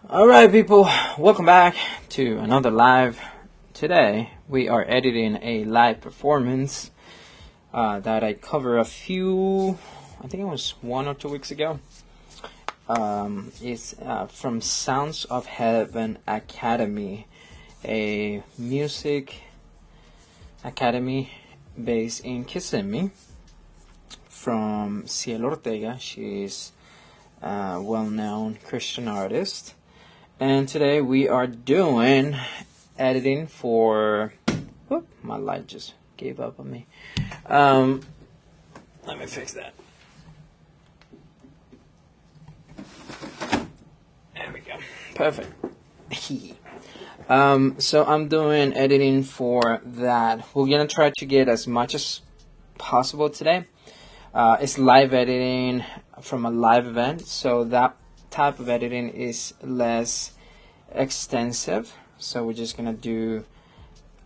Alright, people, welcome back to another live. Today we are editing a live performance that I covered I think it was 1 or 2 weeks ago. It's from Sounds of Heaven Academy, a music academy based in Kissimmee, from Cielo Ortega. She's a well-known Christian artist. And today we are doing editing for... Whoop, my light just gave up on me. Let me fix that. There we go. Perfect. So I'm doing editing for that. We're gonna try to get as much as possible today. It's live editing from a live event, so that type of editing is less extensive. So we're just gonna do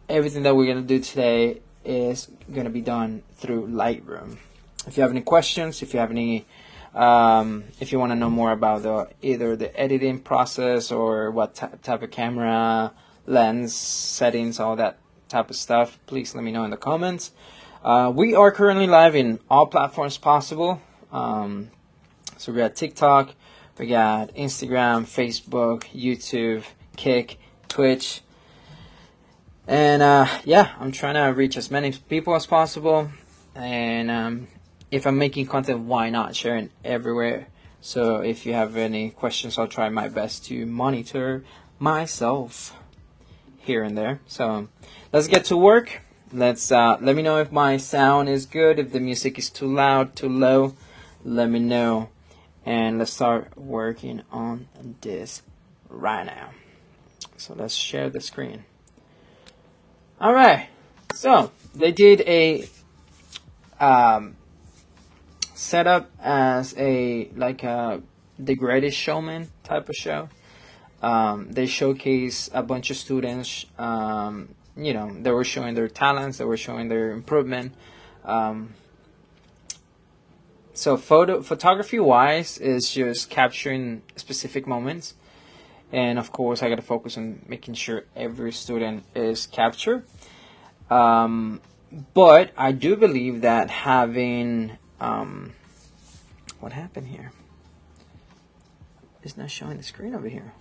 everything that we're gonna do today is gonna be done through Lightroom. If you have any questions, if you have any if you want to know more about either the editing process or what type of camera, lens settings, all that type of stuff, please let me know in the comments. We are currently live in all platforms possible. So we got TikTok, we got Instagram, Facebook, YouTube, Kick, Twitch. And yeah, I'm trying to reach as many people as possible. And if I'm making content, why not share it everywhere? So if you have any questions, I'll try my best to monitor myself here and there. So let's get to work. Let me know if my sound is good, if the music is too loud, too low. Let me know. And let's start working on this right now. So let's share the screen. All right. So they did a setup as The Greatest Showman type of show. They showcase a bunch of students. They were showing their talents. They were showing their improvement. So photography wise is just capturing specific moments, and of course I got to focus on making sure every student is captured. But I do believe that having what happened here? It's not showing the screen over here.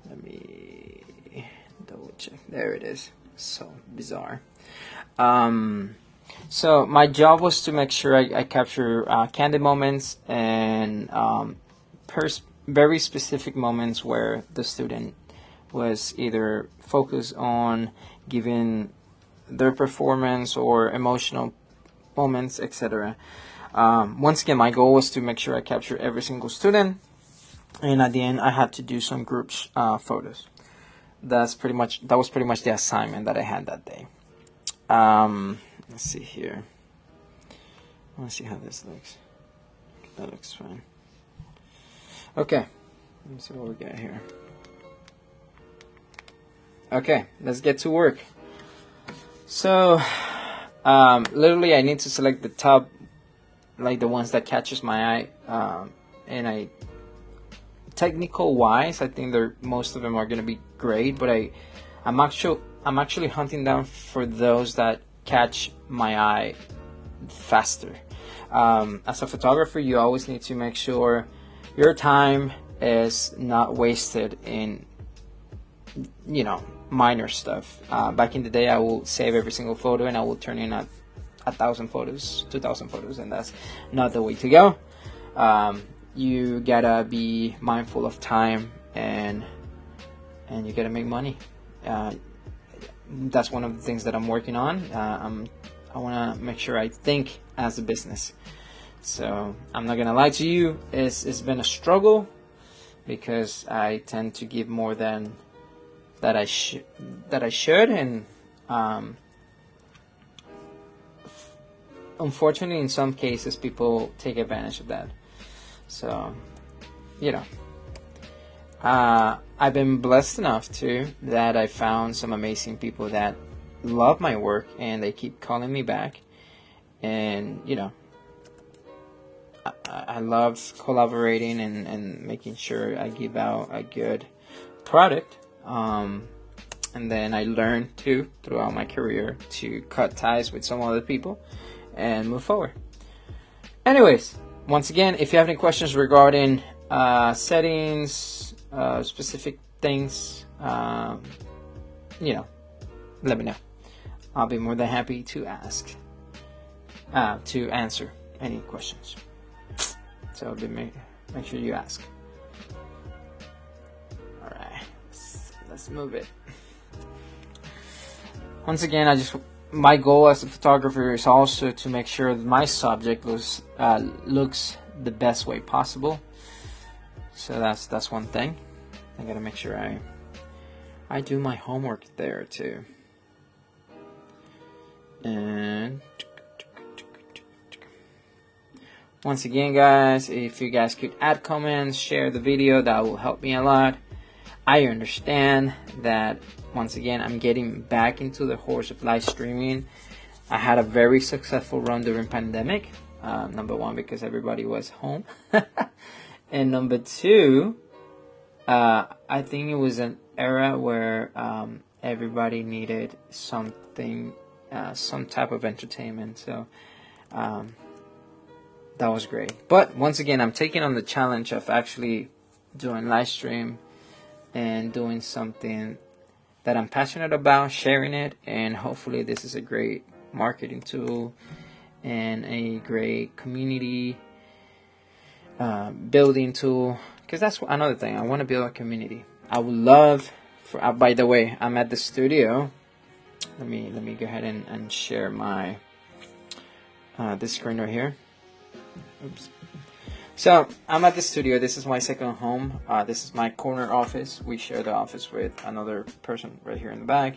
Let me double check. There it is. So bizarre. So my job was to make sure I capture candid moments and very specific moments where the student was either focused on giving their performance or emotional moments, etc. Once again, my goal was to make sure I capture every single student, and at the end I had to do some group photos. That was pretty much the assignment that I had that day. Let's see here. I want to see how this looks. That looks fine. Okay, let me see what we got here. Okay, let's get to work. So literally I need to select the top, like the ones that catches my eye, and technical wise I think most of them are gonna be great, but I'm actually hunting down for those that catch my eye faster. As a photographer, you always need to make sure your time is not wasted in minor stuff. Back in the day, I will save every single photo and I will turn in 1,000 photos, 2,000 photos, and that's not the way to go. You gotta be mindful of time, and you gotta make money. That's one of the things that I'm working on. I want to make sure I think as a business. So I'm not gonna lie to you, it's been a struggle because I tend to give more than that I should, and unfortunately in some cases people take advantage of that. So I've been blessed enough too that I found some amazing people that love my work and they keep calling me back, and I love collaborating and making sure I give out a good product. And then I learned too throughout my career to cut ties with some other people and move forward. Anyways, once again, if you have any questions regarding settings, specific things, you know, let me know. I'll be more than happy to answer any questions. So make sure you ask. All right, let's move it. Once again, my goal as a photographer is also to make sure that my subject looks the best way possible. So that's one thing. I gotta make sure I do my homework there too. And once again, guys, if you guys could add comments, share the video, that will help me a lot. I understand that, once again, I'm getting back into the horse of live streaming. I had a very successful run during pandemic. Number one, because everybody was home. And number two, I think it was an era where everybody needed something, some type of entertainment. So that was great. But once again, I'm taking on the challenge of actually doing live stream and doing something that I'm passionate about, sharing it, and hopefully this is a great marketing tool and a great community building tool, because that's another thing. I want to build a community. I would love for by the way, I'm at the studio. Let me go ahead and share my this screen right here. Oops. So I'm at the studio. This is my second home. This is my corner office. We share the office with another person right here in the back.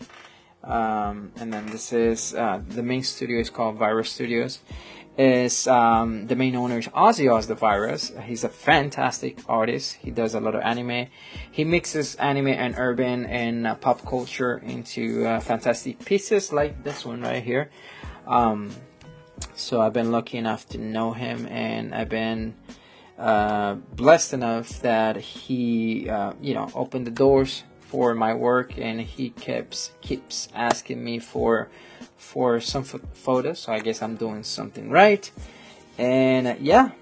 And then this is the main studio is called Vyrus Studios. The main owner is Ozzy the Virus. He's a fantastic artist. He does a lot of anime. He mixes anime and urban and pop culture into fantastic pieces like this one right here. So I've been lucky enough to know him, and I've been blessed enough that he opened the doors for my work, and he keeps asking me for some photos. So I guess I'm doing something right. And yeah,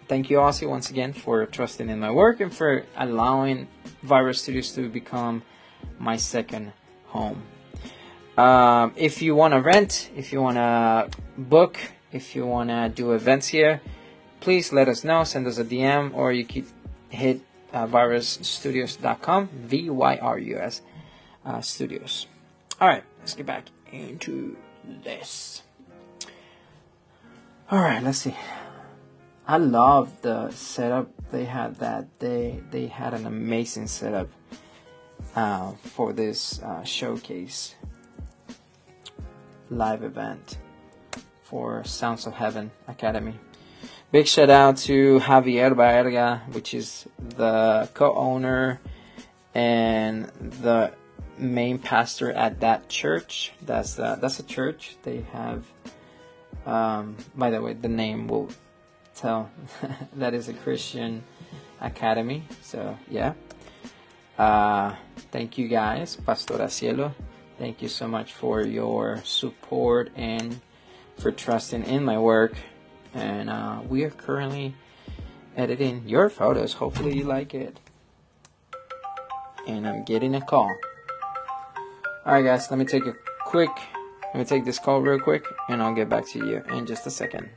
thank you, Ozzy, once again for trusting in my work and for allowing Vyrus Studios to become my second home. If you want to rent, if you want to book, if you want to do events here, please let us know. Send us a DM, or you can hit vyrusstudios.com, VYRUS Studios. All right, let's get back into this. All right, let's see. I love the setup they had. They had an amazing setup for this showcase live event for Sounds of Heaven Academy. Big shout out to Javier Baerga, which is the co-owner and the main pastor at that church. That's a church. They have, by the way, the name will tell that is a Christian academy. So yeah, thank you guys, Pastora Cielo. Thank you so much for your support and for trusting in my work. And we are currently editing your photos. Hopefully you like it. And I'm getting a call. Alright guys, let me take this call real quick, and I'll get back to you in just a second.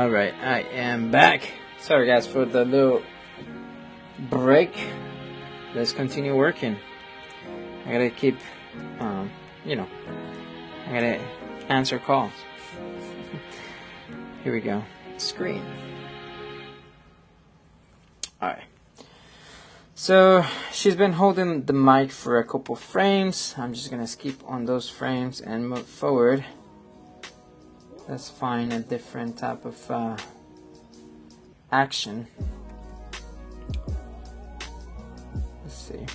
Alright, I am back. Sorry guys for the little break. Let's continue working. I gotta keep, I gotta answer calls. Here we go. Screen. Alright. So she's been holding the mic for a couple frames. I'm just gonna skip on those frames and move forward. Let's find a different type of action. Let's see.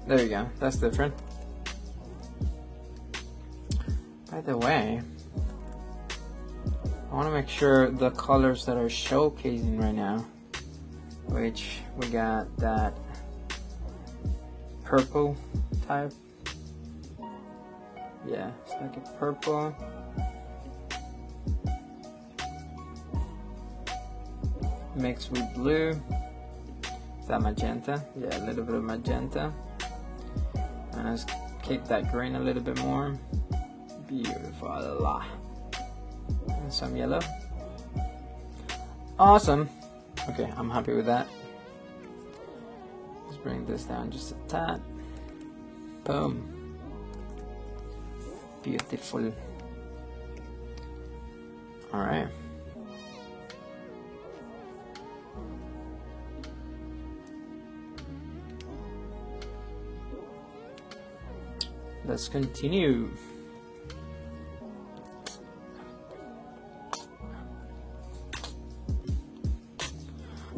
There you go. That's different. By the way, I want to make sure the colors that are showcasing right now, which we got that purple type. Yeah, it's like a purple. Mixed with blue. Is that magenta? Yeah, a little bit of magenta. And let's kick that green a little bit more. Beautiful. And some yellow. Awesome. Okay, I'm happy with that. Let's bring this down just a tad. Boom. Beautiful. All right. Let's continue.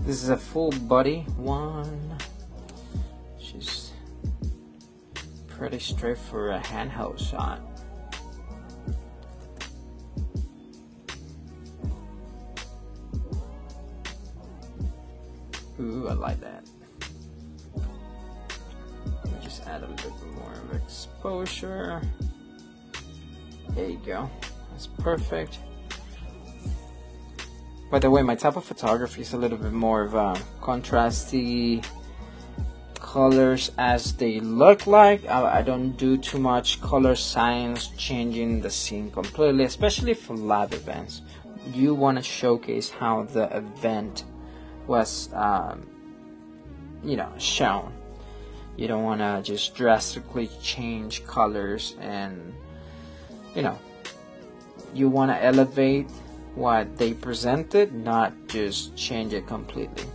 This is a full body one. She's pretty straight for a handheld shot. Ooh, I like that. Let me just add a little bit more of exposure. There you go. That's perfect. By the way, my type of photography is a little bit more of a contrasty colors as they look like. I don't do too much color science, changing the scene completely, especially for live events. You want to showcase how the event was shown. You don't want to just drastically change colors, and you want to elevate what they presented, not just change it completely.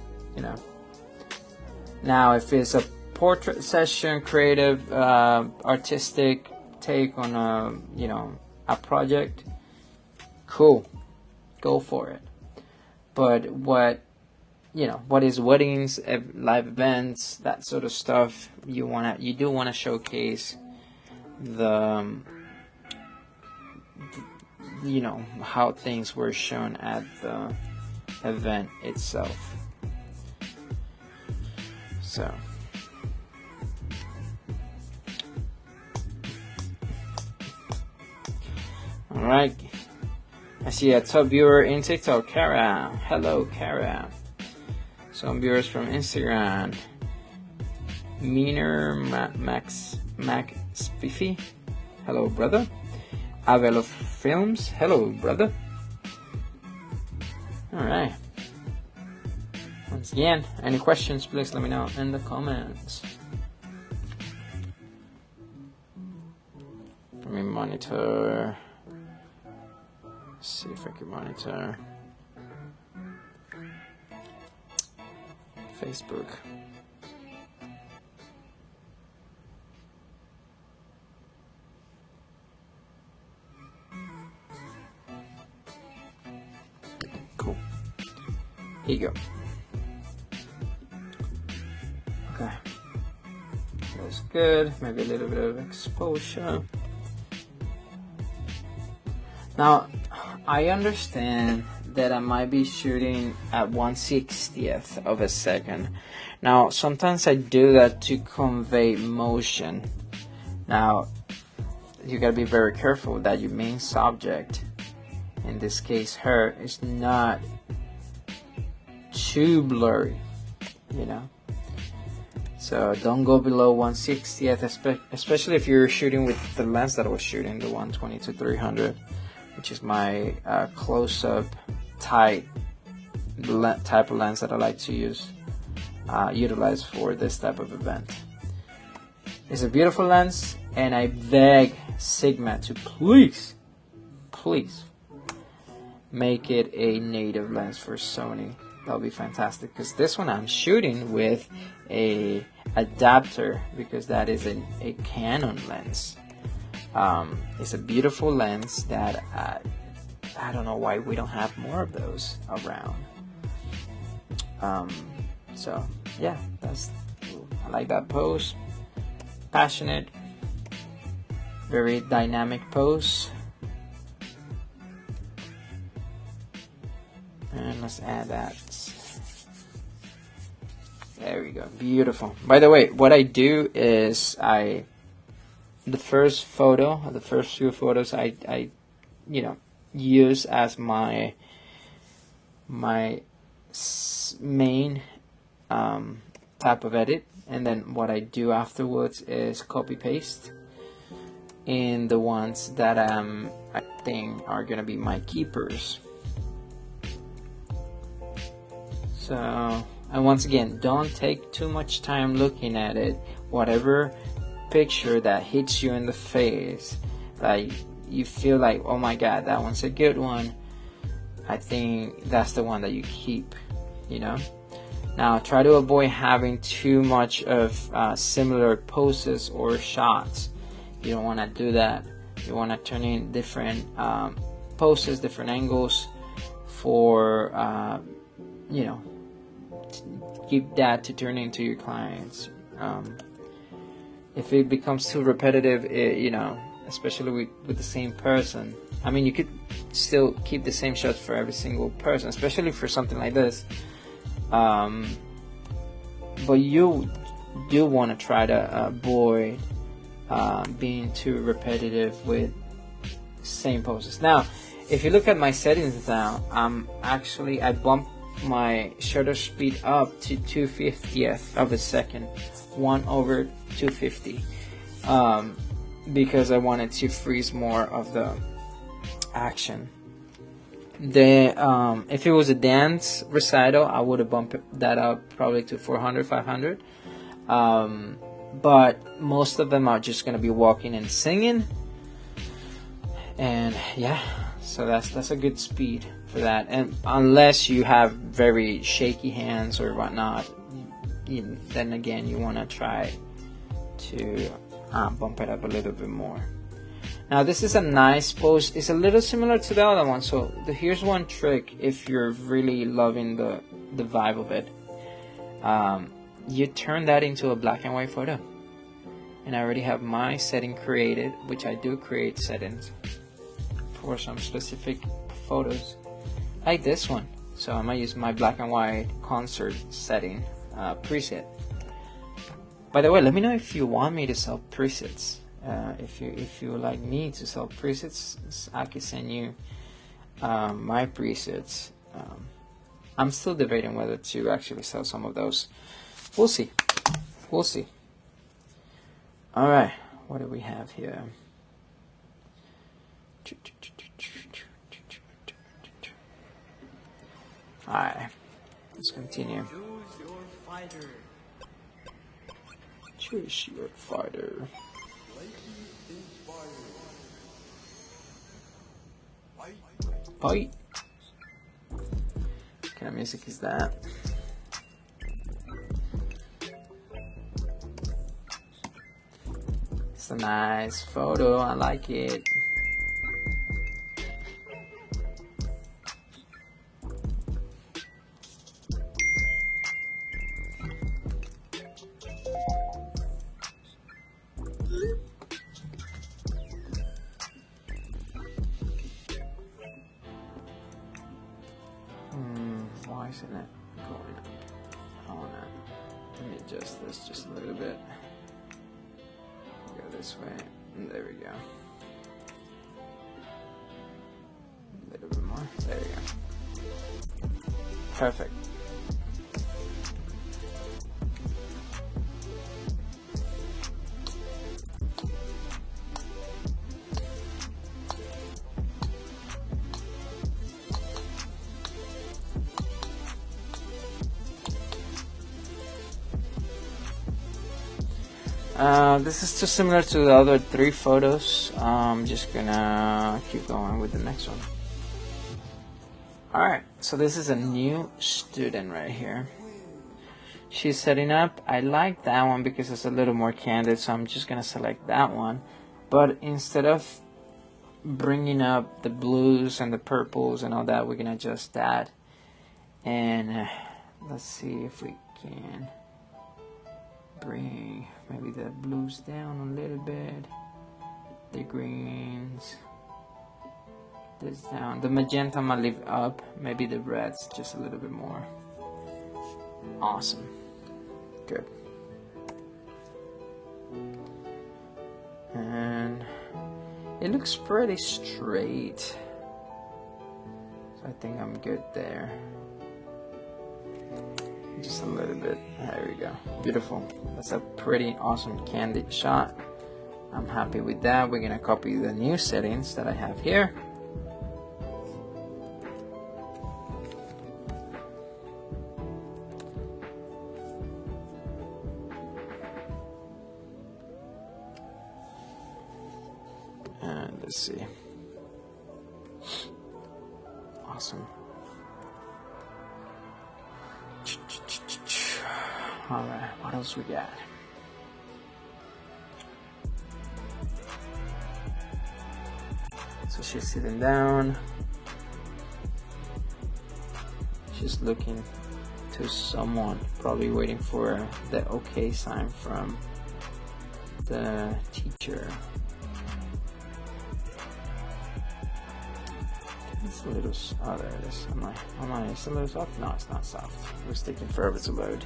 Now if it's a portrait session, creative, artistic take on a project, cool, go for it. But what is weddings, live events, that sort of stuff, you do want to showcase the how things were shown at the event itself. So all right, I see a top viewer in TikTok, Kara. Hello, Kara. Some viewers from Instagram. Meaner Max Spiffy. Hello, brother. Avel of Films. Hello, brother. All right. Once again, any questions, please let me know in the comments. Let me monitor. Let's see if I can monitor Facebook. Cool. Here you go. Okay. That's good. Maybe a little bit of exposure. Now, I understand that I might be shooting at 1/60th of a second. Now, sometimes I do that to convey motion. Now, you gotta be very careful that your main subject, in this case her, is not too blurry, So don't go below 1/60th, especially if you're shooting with the lens that I was shooting, the 120 to 300. which is my close-up tight type of lens that I like to utilize for this type of event. It's a beautiful lens, and I beg Sigma to please make it a native lens for Sony. That'll be fantastic, because this one I'm shooting with a adapter, because that is a Canon lens. It's a beautiful lens that I don't know why we don't have more of those around. So yeah, I like that pose. Passionate, very dynamic pose. And let's add that. There we go. Beautiful. By the way, what I do is the first few photos I use as my main type of edit, and then what I do afterwards is copy paste in the ones that I think are gonna be my keepers. So, and once again, don't take too much time looking at it. Whatever picture that hits you in the face, like you feel like, oh my god, that one's a good one, I think that's the one that you keep, Now try to avoid having too much of similar poses or shots. You don't want to do that. You want to turn in different poses, different angles for keep that to turn into your clients. If it becomes too repetitive, especially with the same person, I mean, you could still keep the same shots for every single person, especially for something like this. But you do want to try to avoid being too repetitive with same poses. Now, if you look at my settings now, I bumped my shutter speed up to 2/50th of a second, 1/250, because I wanted to freeze more of the action. If it was a dance recital, I would have bumped that up probably to 400, 500. But most of them are just gonna be walking and singing, and yeah, so that's a good speed for that. And unless you have very shaky hands or whatnot, then again you want to try to bump it up a little bit more. Now this is a nice pose. It's a little similar to the other one. So here's one trick if you're really loving the vibe of it. You turn that into a black and white photo. And I already have my setting created, which I do create settings for some specific photos, like this one. So I'm gonna use my black and white concert setting preset. By the way, let me know if you want me to sell presets. If you would like me to sell presets, I can send you my presets. I'm still debating whether to actually sell some of those. We'll see. All right, what do we have here? All right, let's continue. Choose your fighter. Fight. What kind of music is that? It's a nice photo. I like it. Why isn't it going on? Let me adjust this just a little bit. Go this way, and there we go. A little bit more. There we go. Perfect. This is too similar to the other 3 photos. I'm just gonna keep going with the next one. Alright, so this is a new student right here. She's setting up. I like that one because it's a little more candid, so I'm just gonna select that one. But instead of bringing up the blues and the purples and all that, we're gonna adjust that. And let's see if we can bring maybe the blues down a little bit, the greens, this down, the magenta I'm gonna leave up, maybe the reds just a little bit more. Awesome, good. And it looks pretty straight, so I think I'm good there. Just a little bit. There we go. Beautiful. That's a pretty awesome candid shot. I'm happy with that. We're gonna copy the new settings that I have here. And let's see. Awesome. Alright, what else we got? So she's sitting down. She's looking to someone, probably waiting for the okay sign from the teacher. It's a little, oh there it is. It's a little soft? No, it's not soft. It was taking forever to load.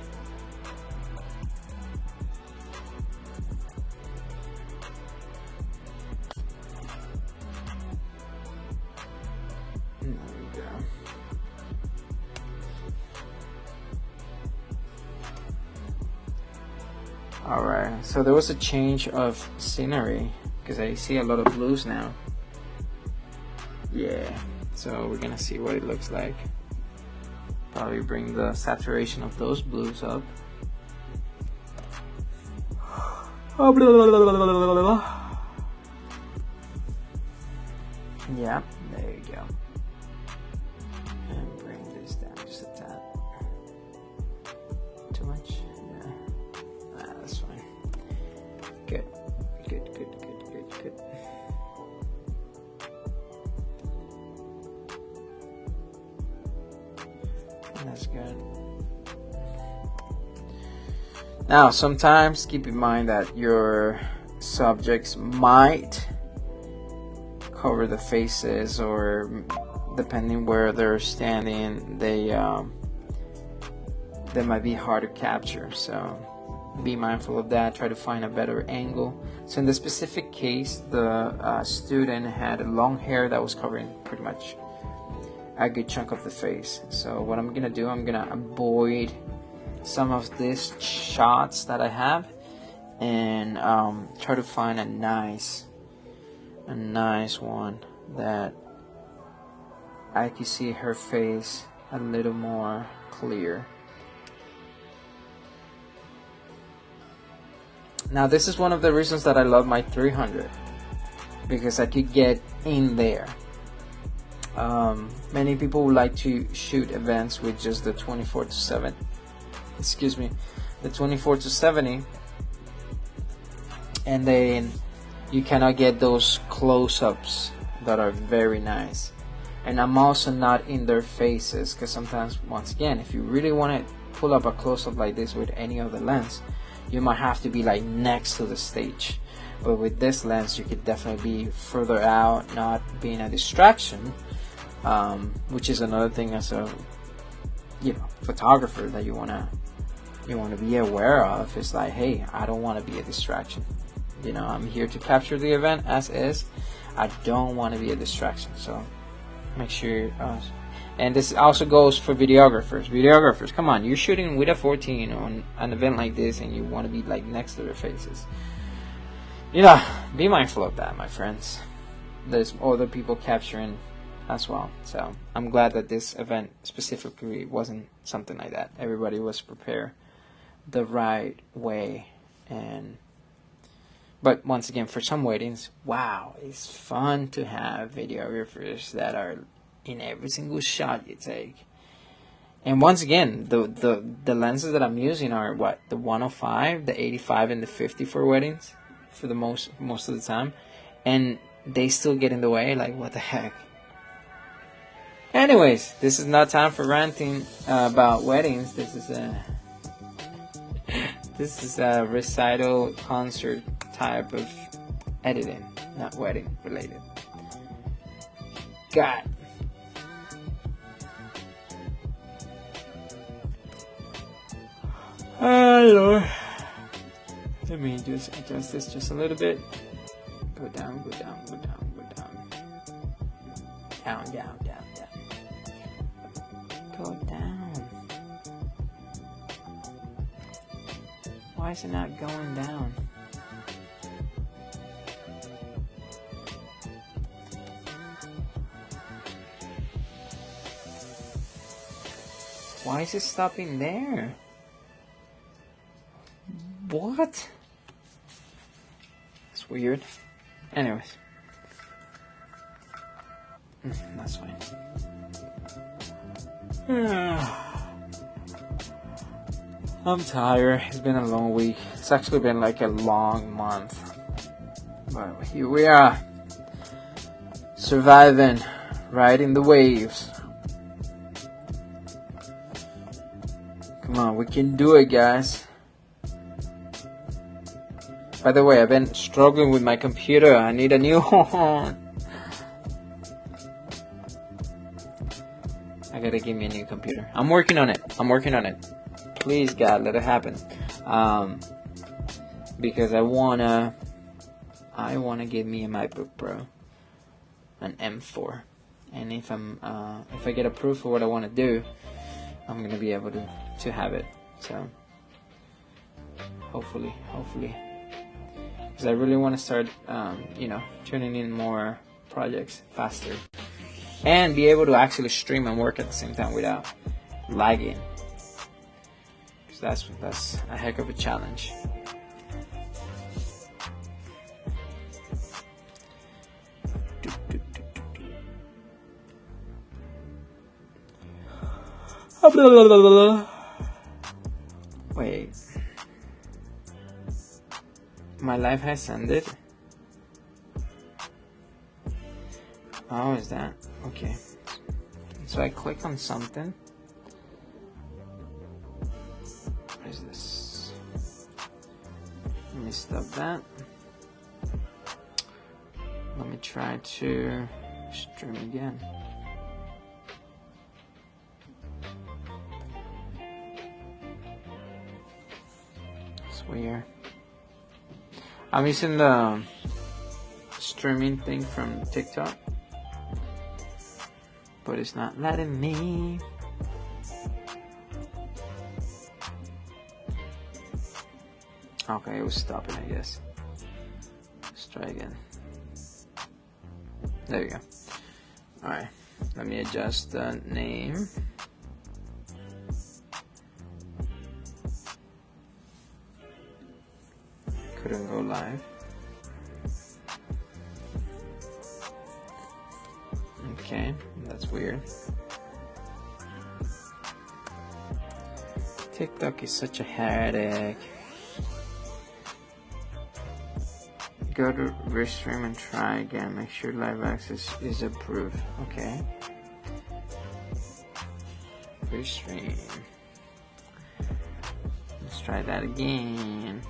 There we go. Alright, so there was a change of scenery because I see a lot of blues now. Yeah, so we're gonna see what it looks like. Probably bring the saturation of those blues up. Yeah, there you go. And bring this down just a tad. Too much? Yeah. That's fine. Good. Good. That's good. Now, sometimes keep in mind that your subjects might cover the faces, or depending where they're standing, they might be hard to capture. So be mindful of that. Try to find a better angle. So in the specific case, the student had long hair that was covering pretty much a good chunk of the face. So what I'm gonna do, I'm gonna avoid some of these shots that I have and try to find a nice one that I can see her face a little more clear. Now this is one of the reasons that I love my 300, because I could get in there. Many people would like to shoot events with just the 24 to 7. Excuse me, the 24 to 70, and then you cannot get those close-ups that are very nice. And I'm also not in their faces, because sometimes, once again, if you really want to pull up a close-up like this with any other lens, you might have to be like next to the stage. But with this lens, you could definitely be further out, not being a distraction, which is another thing as a photographer that you want to be aware of. Is like, hey, I don't want to be a distraction. I'm here to capture the event as is. I don't want to be a distraction. So make sure. And this also goes for videographers. Videographers, come on, you're shooting with a 14 on an event like this, and you want to be like next to their faces. Be mindful of that, my friends. There's other people capturing as well. So I'm glad that this event specifically wasn't something like that. Everybody was prepared the right way, and But once again, for some weddings, wow, it's fun to have videographers that are in every single shot you take. And once again, the lenses that I'm using are what? The 105, the 85, and the 50 for weddings for the most of the time. And they still get in the way, like what the heck. Anyways, this is not time for ranting about weddings. This is a recital concert type of editing, not wedding related. God. Oh Lord. Let me just adjust this just a little bit. Go down, go down, go down, go down. Down, down, down, down. Go down. Why is it not going down? Why is it stopping there? What? It's weird. Anyways. That's fine. I'm tired. It's been a long week. It's actually been like a long month. But here we are. Surviving. Riding the waves. Come on, we can do it, guys. By the way, I've been struggling with my computer. I need a new one. I gotta give me a new computer. I'm working on it. Please, God, let it happen. Because I wanna give me a MacBook Pro, an M4, and if I get approved for what I want to do, I'm gonna be able to have it. So hopefully. Because I really want to start, turning in more projects faster. And be able to actually stream and work at the same time without lagging. Because that's a heck of a challenge. Wait. My life has ended. Oh, is that? Okay. So I click on something. What is this? Let me stop that. Let me try to stream again. It's weird. I'm using the streaming thing from TikTok, but it's not letting me. Okay, it was stopping, I guess. Let's try again. There you go. Alright, let me adjust the name. Couldn't go live. Okay, that's weird. TikTok is such a headache. Go to restream and try again. Make sure live access is approved. Okay. Restream. Let's try that again.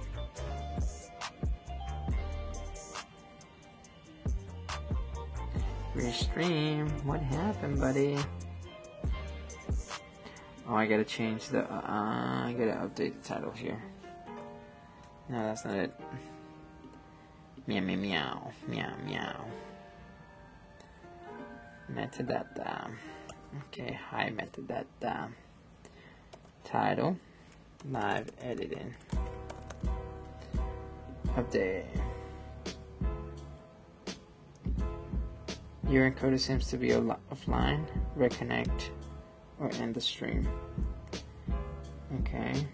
Restream. What happened, buddy? Oh, I gotta change the. I gotta update the title here. No, that's not it. Meow meow meow meow meow. Metadata. Okay, hi metadata. Title. Live editing. Update. Your encoder seems to be offline. Reconnect or end the stream. Okay.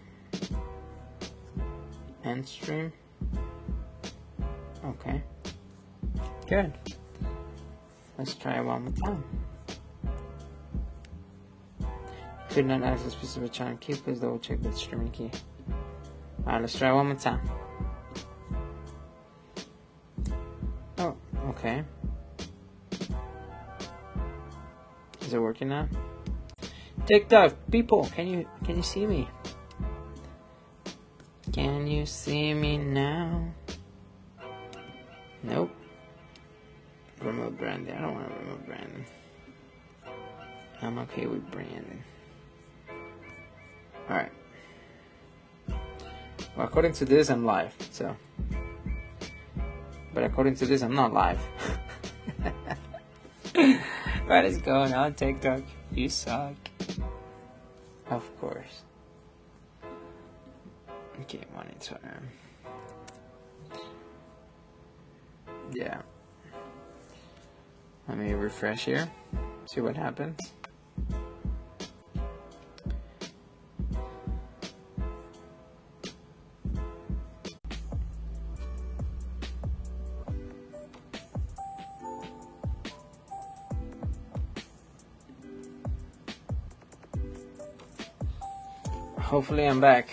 End stream. Okay. Good. Let's try it one more time. Could not access a specific channel key. Please double check the streaming key. Alright, let's try one more time. Oh, okay. Is it working now? TikTok people, can you see me? Can you see me now? Nope. Remove branding. I don't want to remove branding. I'm okay with branding. Alright. Well, according to this, I'm live, so. But according to this, I'm not live. What is going on, TikTok? You suck. Of course. Okay, monitor. Yeah. Let me refresh here. See what happens. Hopefully I'm back.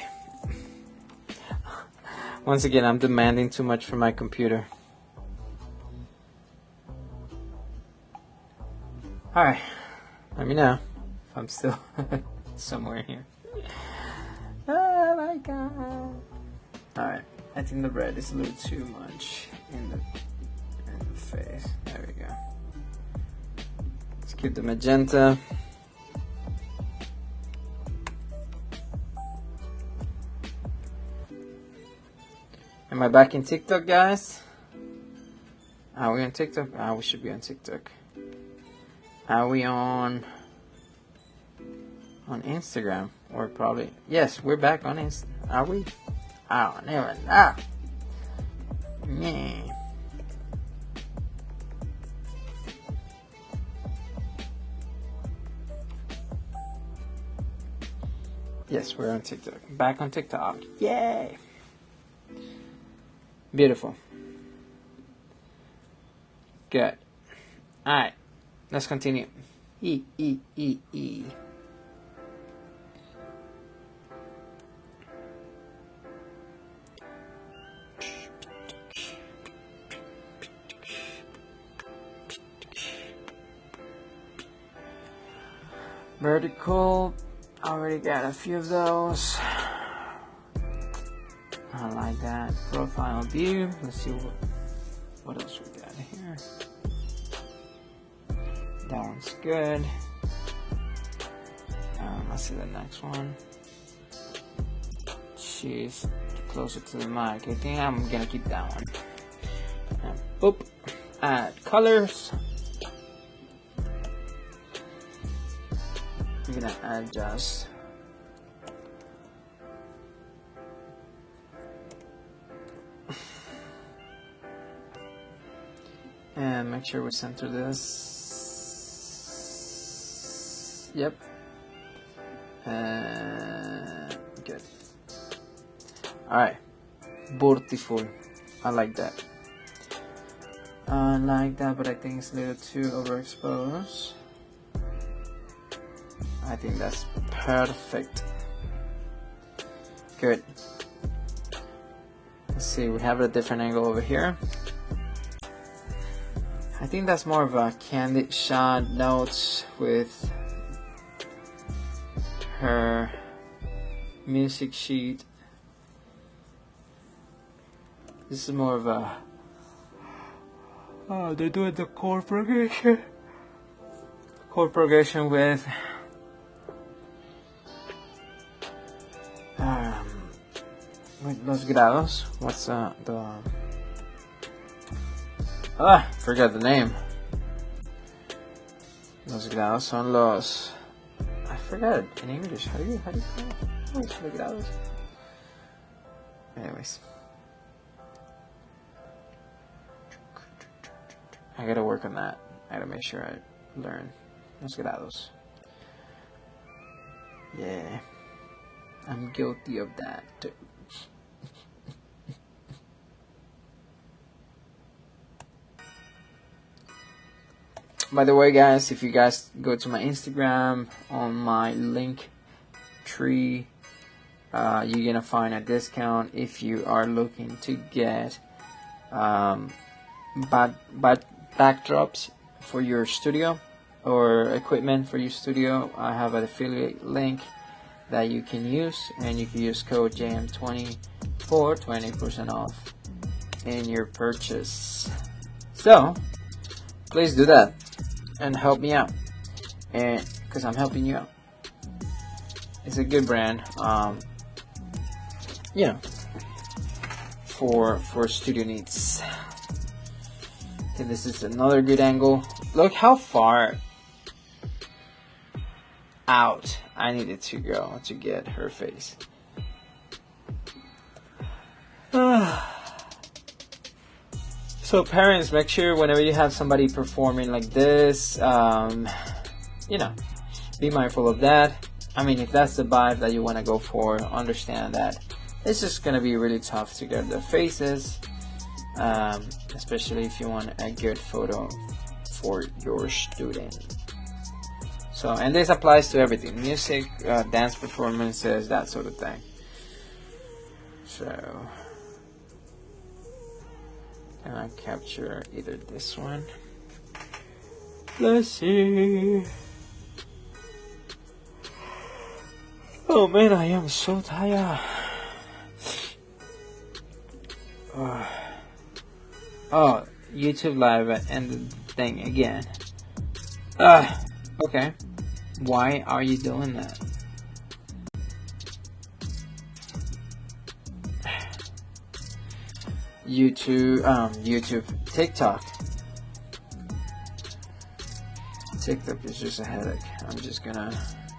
Once again, I'm demanding too much from my computer. Alright, let me know if I'm still somewhere here. Oh my god. Alright, I think the red is a little too much in the face. There we go. Let's keep the magenta. Am I back in TikTok, guys? Are we on TikTok? We should be on TikTok. Are we on Instagram? Or probably... Yes, we're back on Insta. Are we? Oh, never know. Yeah. Yes, we're on TikTok. Back on TikTok. Yay! Beautiful. Good. Alright. Let's continue. E. Vertical. Already got a few of those. I like that. Profile view. Let's see what else we got here. That one's good. Let's see the next one. She's closer to the mic. I think I'm gonna keep that one. And boop. Add colors. I'm gonna adjust. And make sure we center this. Yep. Good. Alright. Beautiful. I like that. I like that, but I think it's a little too overexposed. I think that's perfect. Good. Let's see, we have a different angle over here. I think that's more of a candid shot, notes with her music sheet. This is more of a... Oh, they're doing the chord progression. Chord progression with... Los grados. What's the... forgot the name. Los grados son los... I forgot it in English. How do you call it? Los grados. Anyways. I gotta work on that. I gotta make sure I learn los grados. Yeah. I'm guilty of that too. By the way, guys, if you guys go to my Instagram on my link tree, you're gonna find a discount if you are looking to get backdrops for your studio or equipment for your studio. I have an affiliate link that you can use, and you can use code JM20 for 20% off in your purchase. So please do that and help me out, and because I'm helping you out. It's a good brand, you know, for studio needs. Okay, this is another good angle. Look how far out I needed to go to get her face. So parents, make sure whenever you have somebody performing like this, you know, be mindful of that. I mean, if that's the vibe that you want to go for, understand that it's just going to be really tough to get the faces, especially if you want a good photo for your student. So, and this applies to everything: music, dance performances, that sort of thing. So, can I capture either this one? Let's see. Oh man, I am so tired. Oh, YouTube live ended the thing again. Okay. Why are you doing that? YouTube, TikTok. TikTok is just a headache. I'm just gonna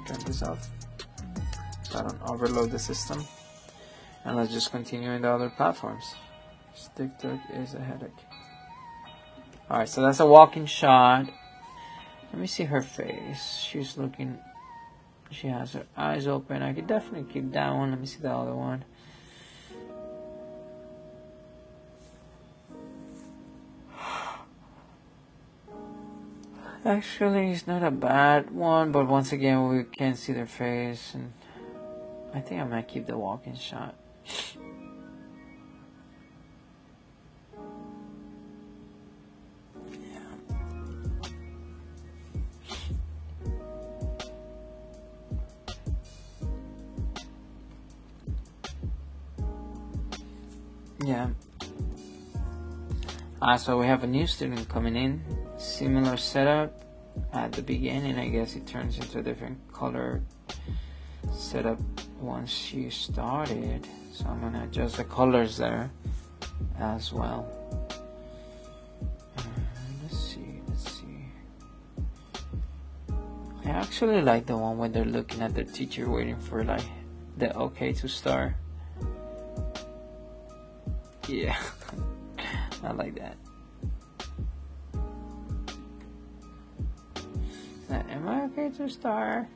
turn this off so I don't overload the system. And let's just continue in the other platforms. TikTok is a headache. Alright, so that's a walking shot. Let me see her face. She's looking, she has her eyes open. I could definitely keep that one. Let me see the other one. Actually, it's not a bad one, but once again, we can't see their face, and I think I might keep the walking shot. Yeah. So we have a new student coming in. Similar setup at the beginning. I guess it turns into a different color setup once she started. So I'm gonna adjust the colors there as well. Let's see. I actually like the one when they're looking at their teacher waiting for like the okay to start. Yeah. I like that. Am I okay to start?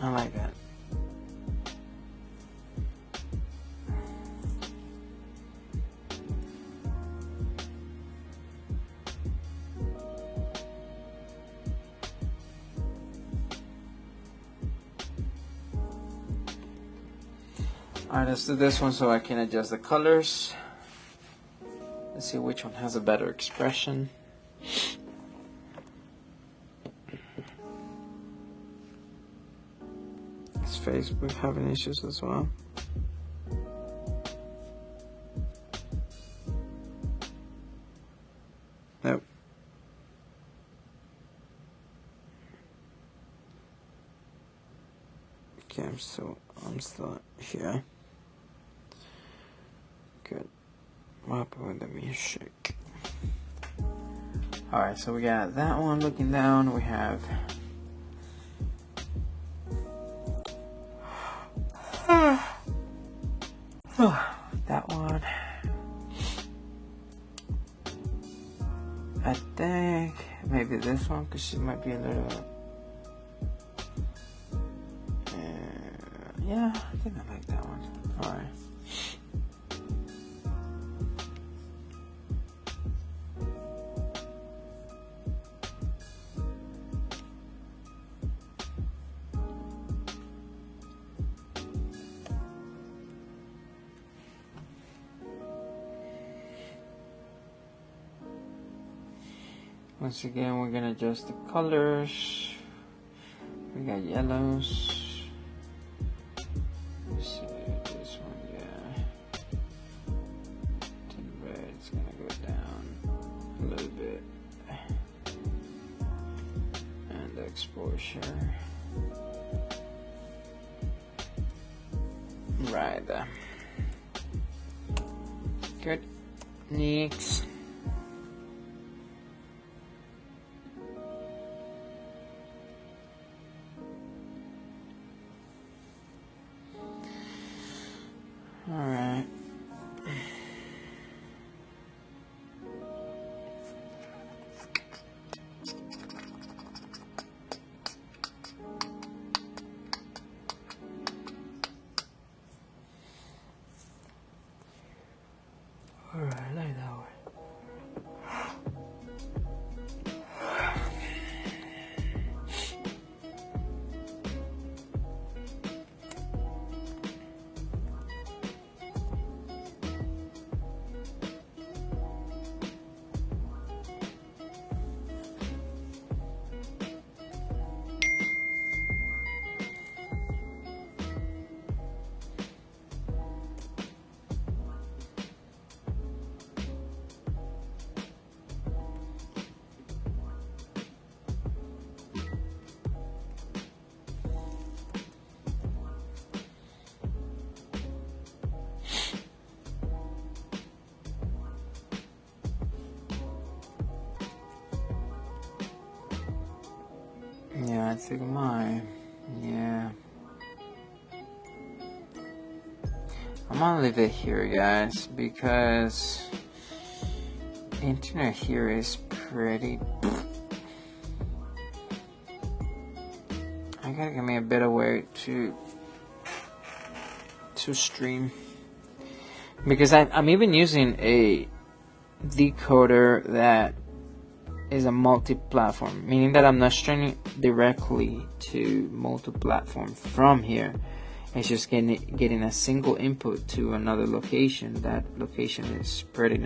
I like that. Alright, let's do this one so I can adjust the colors. Let's see which one has a better expression. His face, we're having issues as well. Nope. Okay, I'm still here. Good. What happened with the music? Alright, so we got that one looking down. We have that one. I think maybe this one because it might be a little. Yeah, I think I like that one. All right. Once again, we're gonna adjust the colors. We got yellows. Let's see this one, yeah. To the red, it's gonna go down a little bit. And the exposure. Right there. Good. Next. All right. All right, like that one. Yeah, I think yeah. I'm gonna leave it here, guys, because the internet here is pretty. I gotta give me a better way to stream, because I'm even using a decoder that is a multi-platform, meaning that I'm not streaming directly to multi-platform from here. It's just getting a single input to another location. That location is pretty